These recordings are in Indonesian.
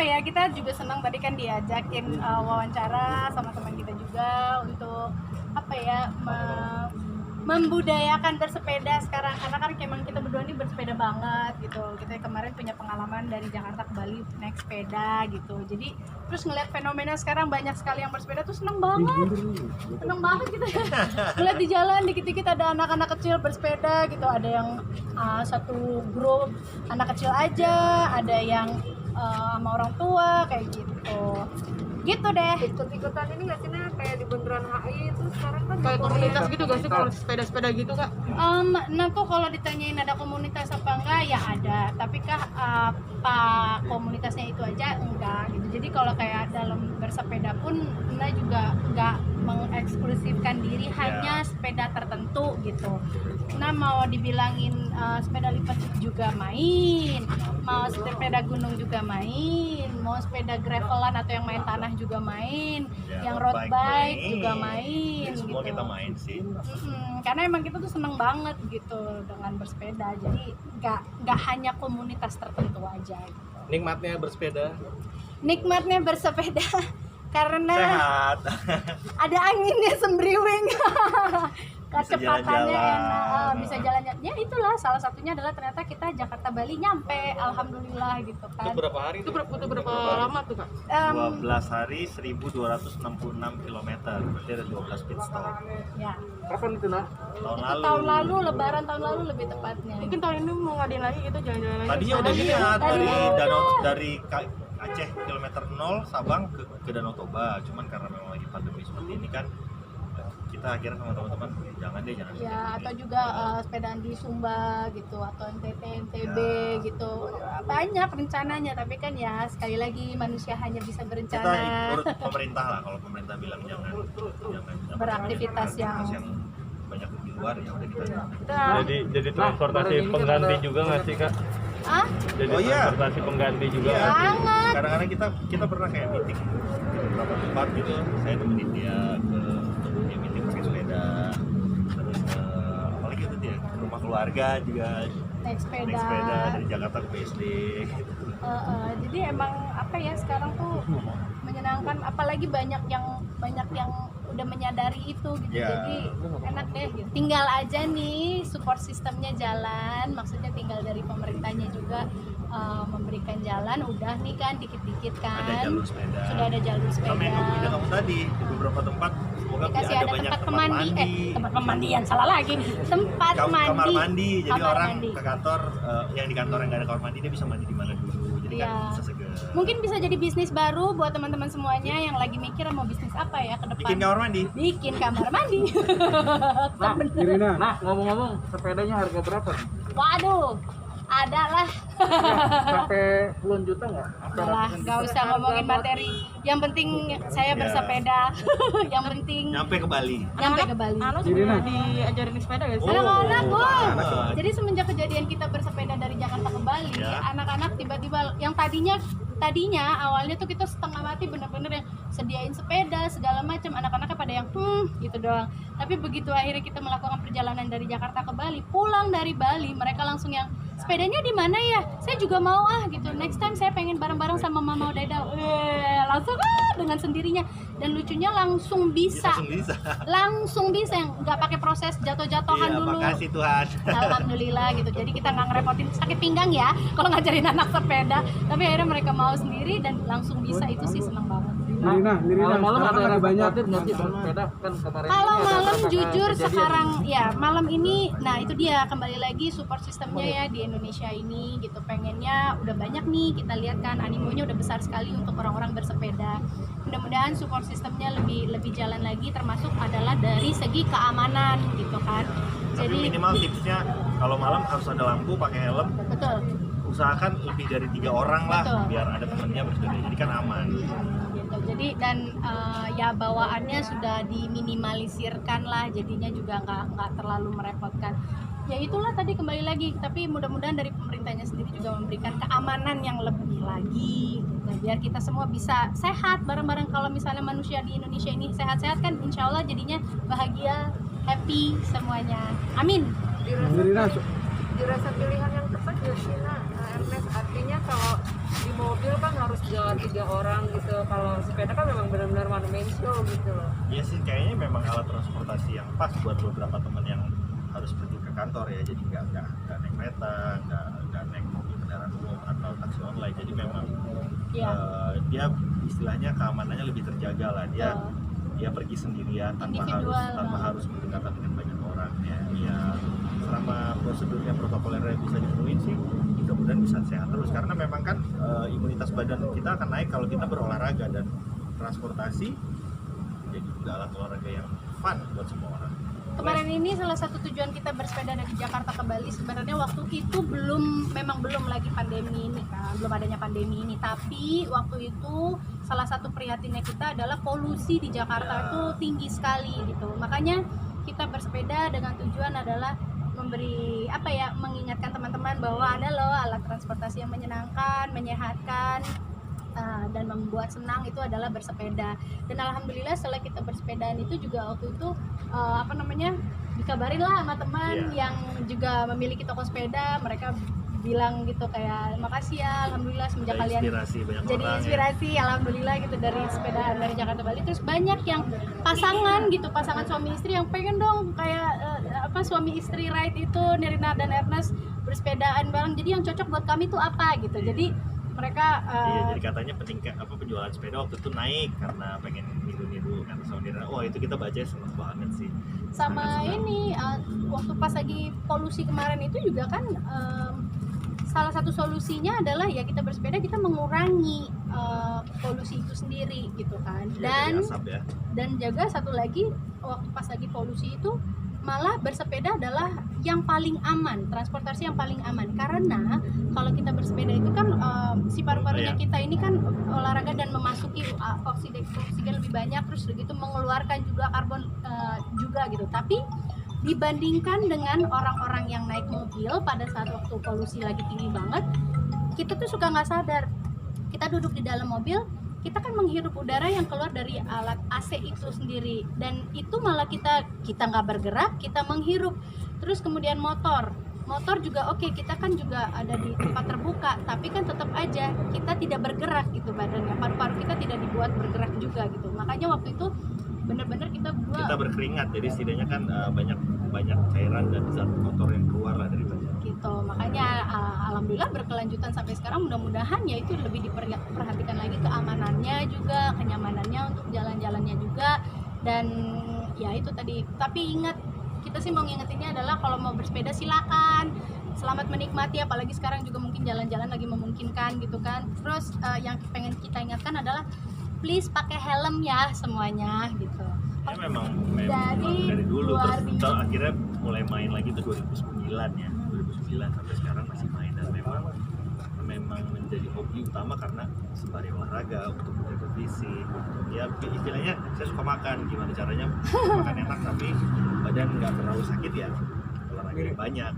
ya, kita juga senang tadi kan diajakin wawancara sama teman kita juga untuk apa ya, membudayakan bersepeda sekarang, karena kan memang kita berdua ini bersepeda banget gitu. Kita kemarin punya pengalaman dari Jakarta ke Bali naik sepeda gitu. Jadi terus ngeliat fenomena sekarang banyak sekali yang bersepeda tuh seneng banget gitu ya. Ngeliat di jalan dikit-dikit ada anak-anak kecil bersepeda gitu, ada yang satu grup anak kecil aja, ada yang sama orang tua kayak gitu deh. Ikut-ikutan ini nggak sih, Nah, kayak di bundaran HI itu sekarang kan Kayak komunitas gitu gak sih kalau sepeda-sepeda gitu Kak? Nah tuh kalau ditanyain ada komunitas apa enggak, ya ada, tapi kah apa komunitasnya itu aja enggak gitu. Jadi kalau kayak dalam bersepeda pun Nah juga enggak mengeksklusifkan diri hanya sepeda tertentu gitu. Nah mau dibilangin sepeda lipat juga main, mau sepeda gunung juga main, mau sepeda gravelan atau yang main tanah juga main, yang road bike juga main semua gitu. kita main sih. Karena emang kita tuh seneng banget gitu dengan bersepeda, jadi nggak hanya komunitas tertentu aja gitu. Nikmatnya bersepeda. Nikmatnya bersepeda karena Sehat. ada anginnya sembriwing. Kecepatannya jalan-jalan. enak, bisa jalan-jalan. Ya itulah salah satunya adalah ternyata kita Jakarta Bali nyampe, alhamdulillah gitu Itu kan. berapa hari? Itu berapa lama tuh Kak? 12 hari 1266 km. Berarti ada 12 pit stop. Ya. Kapan itu Nah? Tahun Itu lalu. tahun lalu, Lebaran tahun lalu lebih tepatnya. Mungkin tahun ini mau ngadain lagi gitu, jalan-jalan lagi. Tadinya udah niat dari Tadinya Danau dari Aceh kilometer 0 Sabang ke Danau Toba. Cuman karena memang lagi pandemi seperti ini kan, kita akhirnya sama teman-teman jangan Ya, sendiri. atau juga sepedaan di Sumba gitu, atau NTT, NTB Ya. gitu. Banyak rencananya, tapi kan ya sekali lagi manusia hanya bisa Kita berencana. ikut pemerintah lah, kalau pemerintah bilang jangan Beraktivitas yang banyak di luar, ya udah kita. Jadi transportasi pengganti juga nggak sih Kak? Ah, Jadi Oh, iya. transportasi pengganti juga Iya. nggak sih? sangat. Kadang-kadang kita pernah kayak meeting ke beberapa tempat gitu, saya temenin dia ke meeting pakai sepeda, terus apalagi itu dia ke rumah keluarga juga Naik naik sepeda dari Jakarta ke BSD gitu. Jadi emang apa ya, sekarang tuh menyenangkan, apalagi banyak yang udah menyadari itu gitu. Ya. Jadi enak deh gitu. Tinggal aja nih support sistemnya jalan, maksudnya tinggal dari pemerintahnya juga memberikan jalan, udah nih kan dikit-dikit kan Ada jalur sepeda. sudah ada jalur sepeda. Sama yang ide kamu tadi di beberapa tempat, semoga Dikasih ada ada banyak tempat pemandian, salah lagi, tempat kamar mandi. Jadi Kamar orang mandi. ke kantor, yang di kantor yang nggak ada kamar mandi, dia bisa mandi di mana dulu. Jadi Iya. kan bisa seger. Mungkin bisa jadi bisnis baru buat teman-teman semuanya yang lagi mikir mau bisnis apa ya ke depan. Bikin kamar mandi. Bikin kamar mandi. Nah, Bener. Nah, ngomong-ngomong, sepedanya harga berapa? Waduh, ada lah. Sampai puluhan juta nggak? Malah gak usah ngomongin materi. Yang penting saya Ya. bersepeda. Yang penting Nyampe ke Bali. nyampe ke Bali. Anak juga diajarin sepeda gak sih? Anak-anak, Oh, Boy. anak. Jadi semenjak kejadian kita bersepeda dari Jakarta ke Bali, Ya. anak-anak tiba-tiba yang tadinya awalnya tuh kita setengah mati bener-bener yang sediain sepeda segala macam, anak-anaknya pada yang gitu doang. Tapi begitu akhirnya kita melakukan perjalanan dari Jakarta ke Bali, pulang dari Bali mereka langsung yang sepedanya di mana ya? Saya juga mau gitu. Next time saya pengen bareng-bareng sama Mama Deda. Langsung dengan sendirinya, dan lucunya langsung bisa. Langsung bisa yang nggak pakai proses jatuh-jatuhan Iya, dulu. makasih Tuhan. Alhamdulillah gitu. Jadi kita nggak ngerepotin sakit pinggang ya kalau ngajarin anak sepeda. Tapi akhirnya mereka mau sendiri dan langsung bisa, itu sih seneng banget. Malam-malam ada banyak nggak sih sepeda kan kemarin? Kalau ini ada malam beberapa jujur kejadian. sekarang ya malam ini, nah itu dia kembali lagi support sistemnya ya di Indonesia ini gitu. Pengennya udah banyak nih, kita lihat kan animonya udah besar sekali untuk orang-orang bersepeda. Mudah-mudahan support sistemnya lebih jalan lagi, termasuk adalah dari segi keamanan gitu kan. Tapi Jadi minimal tipsnya kalau malam harus ada lampu, pakai helm. betul. Usahakan lebih dari 3 orang lah, Betul. biar ada temennya bersepeda. Jadi kan aman. gitu. Jadi dan ya bawaannya sudah diminimalisirkan lah, jadinya juga nggak terlalu merepotkan. Ya itulah tadi kembali lagi, tapi mudah-mudahan dari pemerintahnya sendiri juga memberikan keamanan yang lebih lagi gitu, biar kita semua bisa sehat bareng-bareng. Kalau misalnya manusia di Indonesia ini sehat-sehat kan, insya Allah jadinya bahagia, happy semuanya. Amin. Dirasa dirasa pilihan yang tepat ya Sina, Ernest. Artinya kalau di mobil kan harus jalan 3 orang gitu, kalau sepeda kan memang benar-benar one man show gitu loh. Iya sih, kayaknya memang alat transportasi yang pas buat beberapa teman yang harus pergi ke kantor ya. Jadi nggak naik kereta, nggak naik mobil kendaraan umum atau taksi online. Jadi memang Iya. dia istilahnya keamanannya lebih terjaga lah. Dia pergi sendirian tanpa Individual. harus berdekatan dengan banyak orang ya. Ya selama prosedurnya protokolernya bisa dipenuhi sih, mudah-mudahan bisa sehat terus. Karena memang kan imunitas badan kita akan naik kalau kita berolahraga, dan transportasi jadi juga alat olahraga yang fun buat semua orang. Kemarin ini salah satu tujuan kita bersepeda dari Jakarta ke Bali sebenarnya waktu itu memang belum lagi pandemi ini kan, belum adanya pandemi ini, tapi waktu itu salah satu prihatinnya kita adalah polusi di Jakarta itu tinggi sekali gitu. Makanya kita bersepeda dengan tujuan adalah memberi mengingatkan teman-teman bahwa ada loh alat transportasi yang menyenangkan, menyehatkan, dan membuat senang itu adalah bersepeda. Dan alhamdulillah setelah kita bersepedaan itu juga waktu itu dikabarin lah sama teman yang juga memiliki toko sepeda. Mereka bilang gitu kayak makasih ya, alhamdulillah semenjak kalian jadi inspirasi alhamdulillah gitu dari sepedaan dari Jakarta Bali. Terus banyak yang pasangan suami istri yang pengen dong kayak suami istri ride itu Nirina dan Ernest bersepedaan bareng. Jadi yang cocok buat kami tuh apa gitu. Jadi mereka jadi katanya penjualan sepeda waktu itu naik karena pengen niru kan sama Nirina. Wah, itu kita baca seneng banget sih. Sama ini waktu pas lagi polusi kemarin itu juga kan salah satu solusinya adalah ya kita bersepeda, kita mengurangi polusi itu sendiri gitu kan. Dan dan juga satu lagi waktu pas lagi polusi itu malah bersepeda adalah yang paling aman, transportasi yang paling aman, karena kalau kita bersepeda itu kan si paru-parunya kita ini kan olahraga dan memasuki oksigen lebih banyak, terus begitu mengeluarkan juga karbon juga gitu. Tapi dibandingkan dengan orang-orang yang naik mobil pada saat waktu polusi lagi tinggi banget, kita tuh suka nggak sadar, kita duduk di dalam mobil, kita kan menghirup udara yang keluar dari alat AC itu sendiri, dan itu malah kita nggak bergerak, kita menghirup. Terus kemudian motor juga oke, kita kan juga ada di tempat terbuka, tapi kan tetap aja kita tidak bergerak gitu badannya, paru-paru kita tidak dibuat bergerak juga gitu. Makanya waktu itu benar-benar kita berkeringat, jadi setidaknya kan banyak cairan dan zat kotor yang keluar lah dari badan gitu. Makanya alhamdulillah berkelanjutan sampai sekarang, mudah-mudahan ya itu lebih diperhatikan lagi keamanannya juga, kenyamanannya untuk jalan-jalannya juga. Dan ya itu tadi, tapi ingat, kita sih mau ngingetinnya adalah kalau mau bersepeda silakan, selamat menikmati, apalagi sekarang juga mungkin jalan-jalan lagi memungkinkan gitu kan. Terus yang pengen kita ingatkan adalah please pakai helm ya semuanya gitu. Ya memang dari dulu terus akhirnya mulai main lagi itu 2009 ya, 2009 sampai sekarang masih main, dan memang menjadi hobi utama karena sembari olahraga untuk menjaga fisik. Ya istilahnya saya suka makan, gimana caranya makan enak tapi badan nggak terlalu sakit ya, olahraga banyak.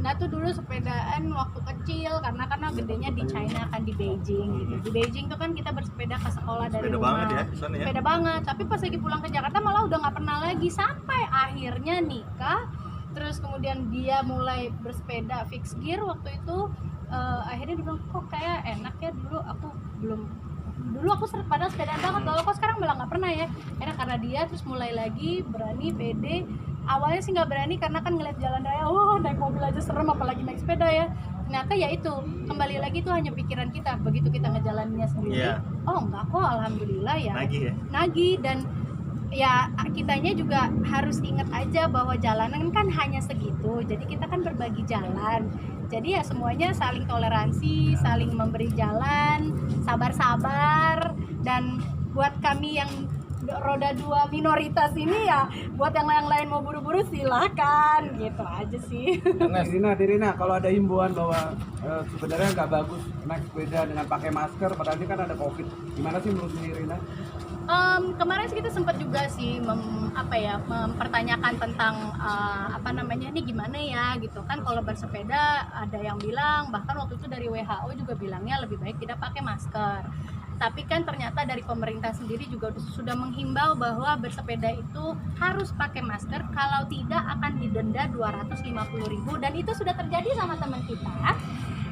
Nah tuh dulu sepedaan waktu kecil, karena gedenya di China kan, di Beijing gitu. Di Beijing tuh kan kita bersepeda ke sekolah dari Sepeda rumah. banget ya di sana ya. Sepeda banget, tapi pas lagi pulang ke Jakarta malah udah nggak pernah lagi, sampai akhirnya nikah. Terus kemudian dia mulai bersepeda fixed gear waktu itu. Akhirnya dia bilang kok kayak enak ya, dulu aku padahal sepedaan banget, kalau kok sekarang malah nggak pernah ya. Karena dia terus mulai lagi berani, pede. Awalnya sih nggak berani karena kan ngeliat jalan raya, naik mobil aja serem apalagi naik sepeda ya. Ternyata ya itu, kembali lagi itu hanya pikiran kita, begitu kita ngejalaninnya sendiri. Oh enggak kok, alhamdulillah ya. Nagih. Dan ya kitanya juga harus ingat aja bahwa jalanan kan hanya segitu, jadi kita kan berbagi jalan. Jadi ya semuanya saling toleransi, saling memberi jalan, sabar-sabar. Dan buat kami yang roda 2 minoritas ini ya, buat yang lain mau buru-buru silakan, gitu aja sih. Dirina, kalau ada himbauan bahwa sebenarnya nggak bagus naik sepeda dengan pakai masker, padahal ini kan ada COVID, gimana sih menurut Dirina? Kemarin sih kita sempat juga sih mempertanyakan tentang ini gimana ya gitu kan. Kalau bersepeda ada yang bilang, bahkan waktu itu dari WHO juga bilangnya lebih baik tidak pakai masker. Tapi kan ternyata dari pemerintah sendiri juga sudah menghimbau bahwa bersepeda itu harus pakai masker, kalau tidak akan didenda 250.000, dan itu sudah terjadi sama teman kita,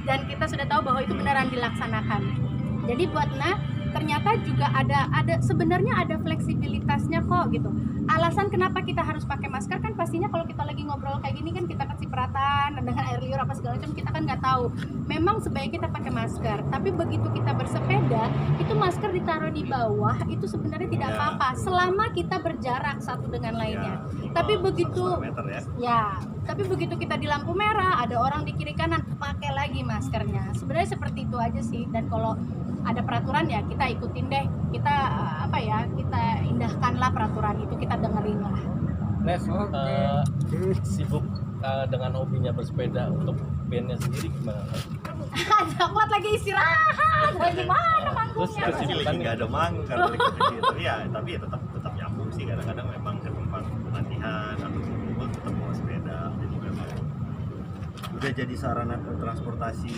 dan kita sudah tahu bahwa itu beneran dilaksanakan. Jadi buat ternyata juga ada sebenarnya ada fleksibilitasnya kok gitu. Alasan kenapa kita harus pakai masker kan pastinya kalau kita lagi ngobrol kayak gini kan kita kecipratan dengan air liur apa segala macam, kita kan nggak tahu. Memang sebaiknya kita pakai masker, tapi begitu kita bersepeda itu masker ditaruh di bawah itu sebenarnya tidak apa-apa selama kita berjarak satu dengan lainnya. Tapi begitu 100 meter ya. ya, tapi begitu kita di lampu merah ada orang di kiri kanan, pakai lagi maskernya. Sebenarnya seperti itu aja sih. Dan kalau ada peraturan ya kita ikutin deh, kita kita indahkanlah peraturan itu, kita dengerin lah. Nes, sibuk dengan hobinya bersepeda, untuk bandnya sendiri gimana? Ada kuat lagi istirahat, lagi mana manggungnya? Terus Sih lagi nggak ada manggung karena lagi kecil. Ya, tapi ya tetap nyambung sih. Kadang-kadang memang ke tempat latihan atau kumpul tetap bawa sepeda. Jadi memang udah jadi sarana transportasi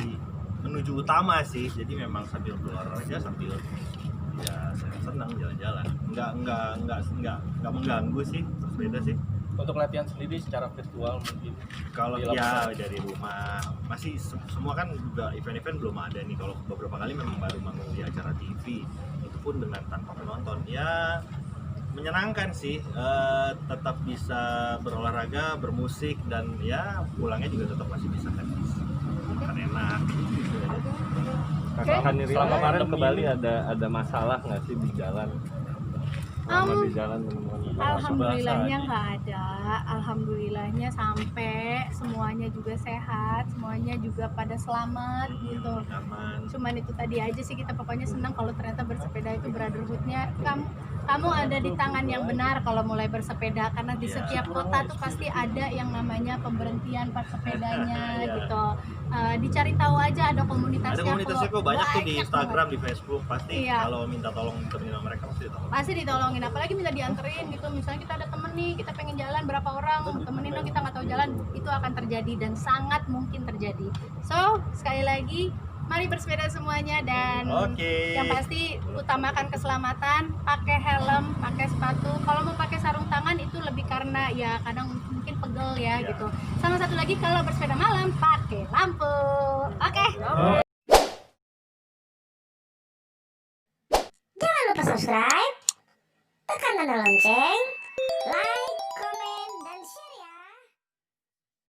menuju utama sih. Jadi memang sambil keluar aja, sambil ya senang jalan-jalan. Nggak mengganggu sih bersepeda sih. Untuk latihan sendiri secara virtual mungkin. Kalau Di ya lapangan. dari rumah masih semua kan juga event-event belum ada nih. Kalau beberapa kali memang baru manggung di acara TV, itu pun dengan tanpa penonton. Ya menyenangkan sih, tetap bisa berolahraga, bermusik, dan ya pulangnya juga tetap masih bisa kan makan enak gitu aja. Selama kemarin ke Bali ada masalah nggak sih di jalan? Selama di jalan teman-teman. Alhamdulillahnya nggak ada, alhamdulillahnya sampai semuanya juga sehat, semuanya juga pada selamat gitu. Aman. Cuman itu tadi aja sih, kita pokoknya senang kalau ternyata bersepeda itu brotherhoodnya. Kamu ada di tangan yang benar kalau mulai bersepeda, karena di setiap kota tuh pasti ada yang namanya pemberhentian sepedanya gitu. Dicari tahu aja, ada komunitasnya. Ada komunitasnya kok banyak tuh di banget. Instagram, di Facebook. Pasti Iya. kalau minta tolong temenin sama mereka pasti ditolong. Pasti ditolongin, apalagi minta dianterin gitu. Misalnya kita ada temen nih, kita pengen jalan berapa orang, temenin dong, kita nggak tahu jalan, itu akan terjadi dan sangat mungkin terjadi. So sekali lagi, mari bersepeda semuanya, dan Oke. yang pasti utamakan keselamatan, pakai helm, pakai sepatu. Kalau mau pakai sarung tangan itu lebih karena ya kadang mungkin pegel ya gitu. Sama satu lagi, kalau bersepeda malam pakai lampu. Oke. Jangan lupa subscribe, tekan tanda lonceng, like,